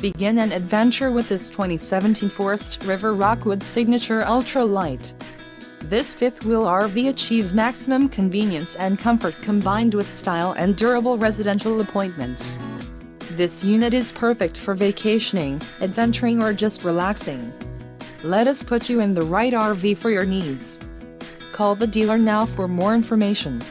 Begin an adventure with this 2017 Forest River ROCKWOOD Signature Ultra Lite. This fifth-wheel RV achieves maximum convenience and comfort combined with style and durable residential appointments. This unit is perfect for vacationing, adventuring or just relaxing. Let us put you in the right RV for your needs. Call the dealer now for more information.